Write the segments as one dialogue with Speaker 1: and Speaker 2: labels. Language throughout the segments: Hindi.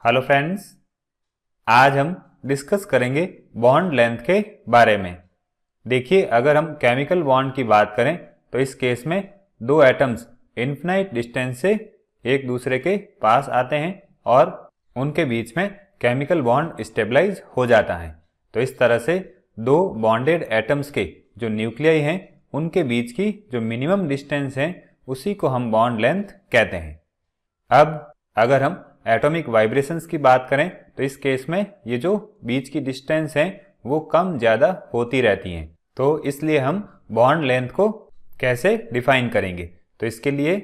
Speaker 1: हेलो फ्रेंड्स, आज हम डिस्कस करेंगे बॉन्ड लेंथ के बारे में। देखिए, अगर हम केमिकल बॉन्ड की बात करें तो इस केस में दो एटम्स इन्फिनाइट डिस्टेंस से एक दूसरे के पास आते हैं और उनके बीच में केमिकल बॉन्ड स्टेबलाइज हो जाता है। तो इस तरह से दो बॉन्डेड एटम्स के जो न्यूक्लियाई हैं उनके बीच की जो मिनिमम डिस्टेंस है उसी को हम बॉन्ड लेंथ कहते हैं। अब अगर हम एटॉमिक वाइब्रेशंस की बात करें तो इस केस में ये जो बीच की डिस्टेंस है वो कम ज़्यादा होती रहती हैं। तो इसलिए हम बॉन्ड लेंथ को कैसे डिफाइन करेंगे, तो इसके लिए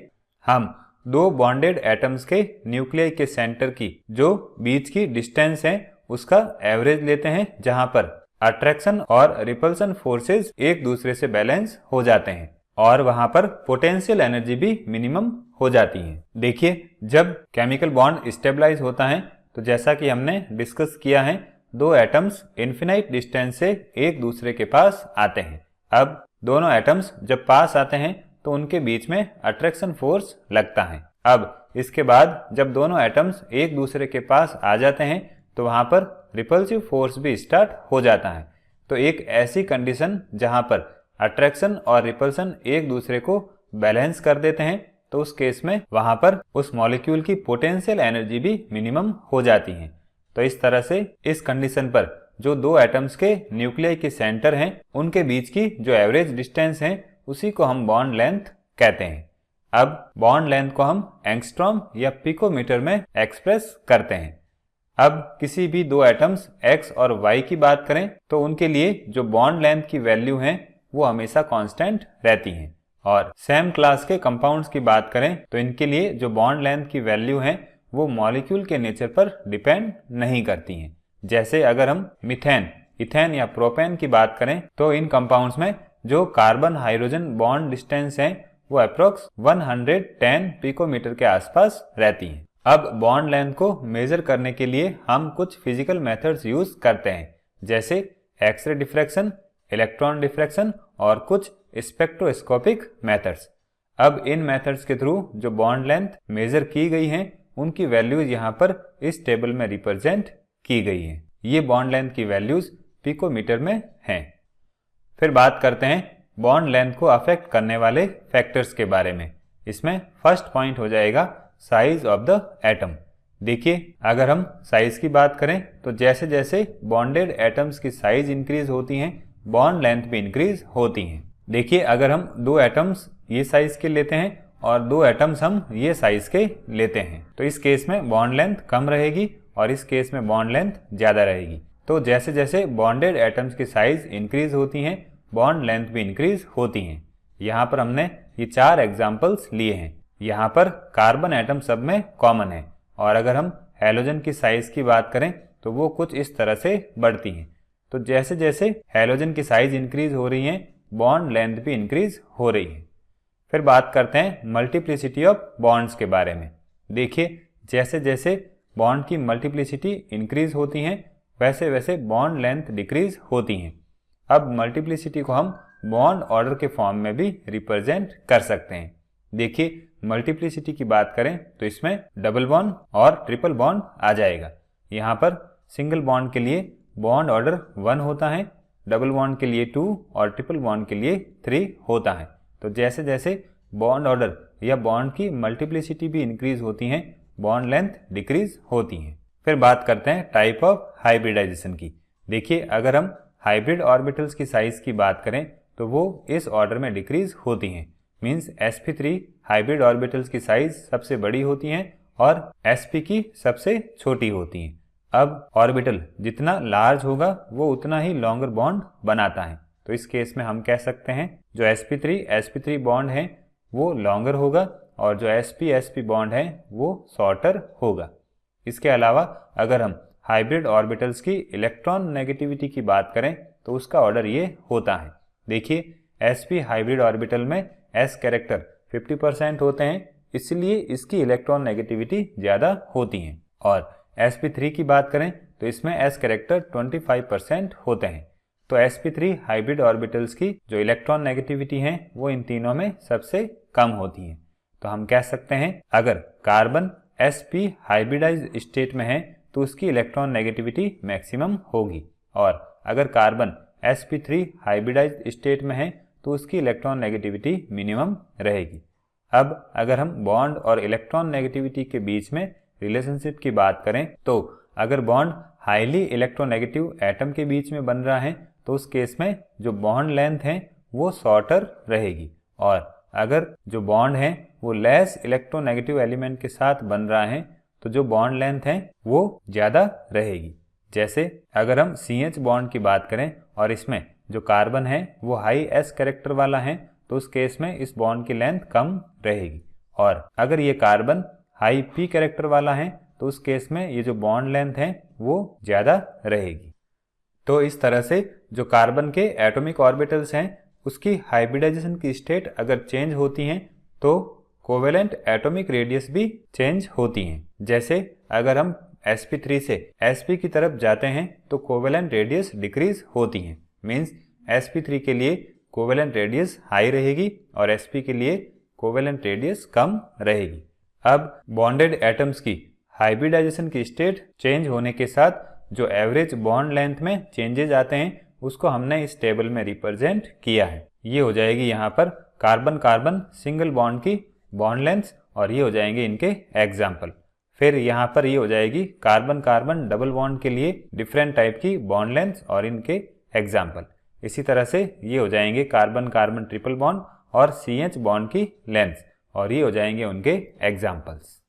Speaker 1: हम दो बॉन्डेड एटम्स के न्यूक्लियाई के सेंटर की जो बीच की डिस्टेंस है उसका एवरेज लेते हैं, जहां पर अट्रैक्शन और रिपल्सन फोर्सेस एक दूसरे से बैलेंस हो जाते हैं और वहां पर पोटेंशियल एनर्जी भी मिनिमम हो जाती है। देखिए, जब केमिकल बॉन्ड स्टेबलाइज होता है तो जैसा कि हमने डिस्कस किया है, दो एटम्स इन्फिनाइट डिस्टेंस से एक दूसरे के पास आते हैं। अब दोनों एटम्स जब पास आते हैं तो उनके बीच में अट्रैक्शन फोर्स लगता है। अब इसके बाद जब दोनों एटम्स एक दूसरे के पास आ जाते हैं तो वहां पर रिपल्सिव फोर्स भी स्टार्ट हो जाता है। तो एक ऐसी कंडीशन जहां पर अट्रैक्शन और रिपल्सन एक दूसरे को बैलेंस कर देते हैं, तो उस केस में वहां पर उस मॉलिक्यूल की पोटेंशियल एनर्जी भी मिनिमम हो जाती है। तो इस तरह से इस कंडीशन पर जो दो एटम्स के न्यूक्लियाई के सेंटर हैं उनके बीच की जो एवरेज डिस्टेंस है उसी को हम बॉन्ड लेंथ कहते हैं। अब बॉन्ड लेंथ को हम एंगस्ट्रॉम या पिकोमीटर में एक्सप्रेस करते हैं। अब किसी भी दो एटम्स x और y की बात करें तो उनके लिए जो बॉन्ड लेंथ की वैल्यू है वो हमेशा कांस्टेंट रहती हैं, और सेम क्लास के कंपाउंड्स की बात करें तो इनके लिए जो बॉन्ड लेंथ की वैल्यू है वो मॉलिक्यूल के नेचर पर डिपेंड नहीं करती हैं। जैसे अगर हम मीथेन, इथेन या प्रोपेन की बात करें तो इन कंपाउंड्स में जो कार्बन हाइड्रोजन बॉन्ड डिस्टेंस है वो अप्रोक्स 110 पिकोमीटर के आसपास रहती है। अब बॉन्ड लेंथ को मेजर करने के लिए हम कुछ फिजिकल मेथड्स यूज करते हैं, जैसे एक्सरे डिफ्रैक्शन, इलेक्ट्रॉन डिफ्रैक्शन और कुछ स्पेक्ट्रोस्कोपिक मेथड्स। अब इन मेथड्स के थ्रू जो बॉन्ड लेंथ मेजर की गई हैं उनकी वैल्यूज यहाँ पर इस टेबल में रिप्रेजेंट की गई हैं। ये बॉन्ड लेंथ की वैल्यूज पिकोमीटर में हैं। फिर बात करते हैं बॉन्ड लेंथ को अफेक्ट करने वाले फैक्टर्स के बारे में। इसमें फर्स्ट पॉइंट हो जाएगा साइज ऑफ द एटम। देखिए, अगर हम साइज की बात करें तो जैसे जैसे बॉन्डेड एटम्स की साइज इंक्रीज होती हैं बॉन्ड लेंथ भी इंक्रीज होती हैं। देखिए, अगर हम दो एटम्स ये साइज के लेते हैं और दो एटम्स हम ये साइज के लेते हैं तो इस केस में बॉन्ड लेंथ कम रहेगी और इस केस में बॉन्ड लेंथ ज्यादा रहेगी। तो जैसे जैसे बॉन्डेड एटम्स की साइज इंक्रीज होती हैं बॉन्ड लेंथ भी इंक्रीज होती हैं। यहाँ पर हमने ये चार एग्जाम्पल्स लिए हैं। यहाँ पर कार्बन एटम सब में कॉमन है, और अगर हम हैलोजन की साइज की बात करें तो वो कुछ इस तरह से बढ़ती हैं। तो जैसे जैसे हैलोजन की साइज इंक्रीज हो रही है बॉन्ड लेंथ भी इंक्रीज हो रही है। फिर बात करते हैं मल्टीप्लिसिटी ऑफ बॉन्ड्स के बारे में। देखिए, जैसे जैसे बॉन्ड की मल्टीप्लिसिटी इंक्रीज होती है वैसे वैसे बॉन्ड लेंथ डिक्रीज होती हैं। अब मल्टीप्लिसिटी को हम बॉन्ड ऑर्डर के फॉर्म में भी रिप्रेजेंट कर सकते हैं। देखिए, मल्टीप्लिसिटी की बात करें तो इसमें डबल बॉन्ड और ट्रिपल बॉन्ड आ जाएगा। यहाँ पर सिंगल बॉन्ड के लिए बॉन्ड ऑर्डर 1 होता है, डबल बॉन्ड के लिए 2 और ट्रिपल बॉन्ड के लिए 3 होता है। तो जैसे जैसे बॉन्ड ऑर्डर या बॉन्ड की मल्टीप्लिसिटी भी इंक्रीज होती है बॉन्ड लेंथ डिक्रीज होती है। फिर बात करते हैं टाइप ऑफ हाइब्रिडाइजेशन की। देखिए, अगर हम हाइब्रिड ऑर्बिटल्स की साइज की बात करें तो वो इस ऑर्डर में डिक्रीज होती हैं। मीन्स sp3 हाइब्रिड ऑर्बिटल्स की साइज सबसे बड़ी होती हैं और sp की सबसे छोटी होती हैं। अब ऑर्बिटल जितना लार्ज होगा वो उतना ही लॉन्गर बॉन्ड बनाता है। तो इस केस में हम कह सकते हैं जो sp3 बॉन्ड है वो लॉन्गर होगा और जो sp बॉन्ड है वो शॉर्टर होगा। इसके अलावा अगर हम हाइब्रिड ऑर्बिटल्स की इलेक्ट्रॉन नेगेटिविटी की बात करें तो उसका ऑर्डर ये होता है। देखिए, sp हाइब्रिड ऑर्बिटल में s कैरेक्टर 50% होते हैं, इसलिए इसकी इलेक्ट्रॉन नेगेटिविटी ज़्यादा होती है, और sp3 की बात करें तो इसमें s कैरेक्टर 25% होते हैं। तो sp3 हाइब्रिड ऑर्बिटल्स की जो इलेक्ट्रॉन नेगेटिविटी है वो इन तीनों में सबसे कम होती है। तो हम कह सकते हैं अगर कार्बन sp हाइब्रिडाइज्ड स्टेट में है तो उसकी इलेक्ट्रॉन नेगेटिविटी मैक्सिमम होगी, और अगर कार्बन sp3 हाइब्रिडाइज्ड स्टेट में है तो उसकी इलेक्ट्रॉन नेगेटिविटी मिनिमम रहेगी। अब अगर हम बॉन्ड और इलेक्ट्रॉन नेगेटिविटी के बीच में रिलेशनशिप की बात करें तो अगर बॉन्ड हाईली इलेक्ट्रोनेगेटिव एटम के बीच में बन रहा है तो उस केस में जो बॉन्ड लेंथ है वो शॉर्टर रहेगी, और अगर जो बॉन्ड है वो लेस इलेक्ट्रोनेगेटिव एलिमेंट के साथ बन रहा है तो जो बॉन्ड लेंथ है वो ज़्यादा रहेगी। जैसे अगर हम CH बॉन्ड की बात करें और इसमें जो कार्बन है वो हाई S कैरेक्टर वाला है तो उस केस में इस बॉन्ड की लेंथ कम रहेगी, और अगर ये कार्बन हाई P कैरेक्टर वाला है तो उस केस में ये जो बॉन्ड लेंथ है वो ज़्यादा रहेगी। तो इस तरह से जो कार्बन के एटॉमिक ऑर्बिटल्स हैं उसकी हाइब्रिडाइजेशन की स्टेट अगर चेंज होती हैं तो कोवेलेंट एटॉमिक रेडियस भी चेंज होती हैं। जैसे अगर हम sp3 से sp की तरफ जाते हैं तो कोवेलेंट रेडियस डिक्रीज होती हैं, मीन्स sp3 के लिए कोवेलेंट रेडियस हाई रहेगी और sp के लिए कोवेलेंट रेडियस कम रहेगी। अब बॉन्डेड एटम्स की हाइब्रिडाइजेशन की स्टेट चेंज होने के साथ जो एवरेज बॉन्ड लेंथ में चेंजेज आते हैं उसको हमने इस टेबल में रिप्रेजेंट किया है। ये हो जाएगी यहाँ पर कार्बन कार्बन सिंगल बॉन्ड की बॉन्ड लेंथ और ये हो जाएंगे इनके एग्जाम्पल। फिर यहाँ पर ये हो जाएगी कार्बन कार्बन डबल बॉन्ड के लिए डिफरेंट टाइप की बॉन्ड लेंथ और इनके एग्जाम्पल। इसी तरह से ये हो जाएंगे कार्बन कार्बन ट्रिपल बॉन्ड और CH बॉन्ड की लेंथ और ये हो जाएंगे उनके एग्जाम्पल्स।